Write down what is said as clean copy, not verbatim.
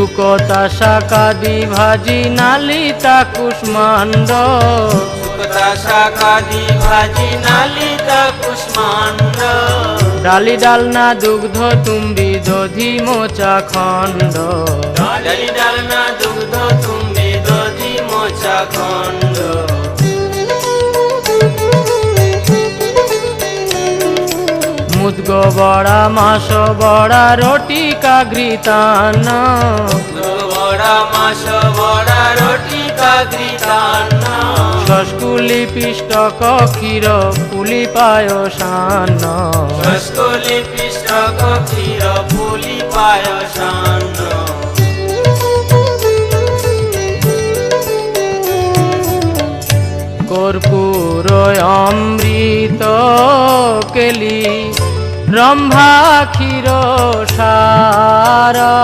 শুকতা শাকাদি ভাজি নালিতা কুষ্মাণ্ড শুকতা শাকাদি ভাজি নালিতা কুষ্মাণ্ড ডালি ডালনা দুগ্ধ তুম্বি দধি মোচা খণ্ড ডালি ডালনা দুগ্ধ তুমি দধি মোচা খণ্ড মুদগ বড়া মাস বড়া রটি কাঘৃতান্ন বড়া মাস বড়া রটি কাঘৃতান্ন শস্কুলি পিষ্টক ক্ষীর পুলি পায়সান্ন রসকলি পিষ্টক ক্ষীর পুলি পায়সান্ন কর্পূর অমৃত কেলি রম্ভা ক্ষীর সারা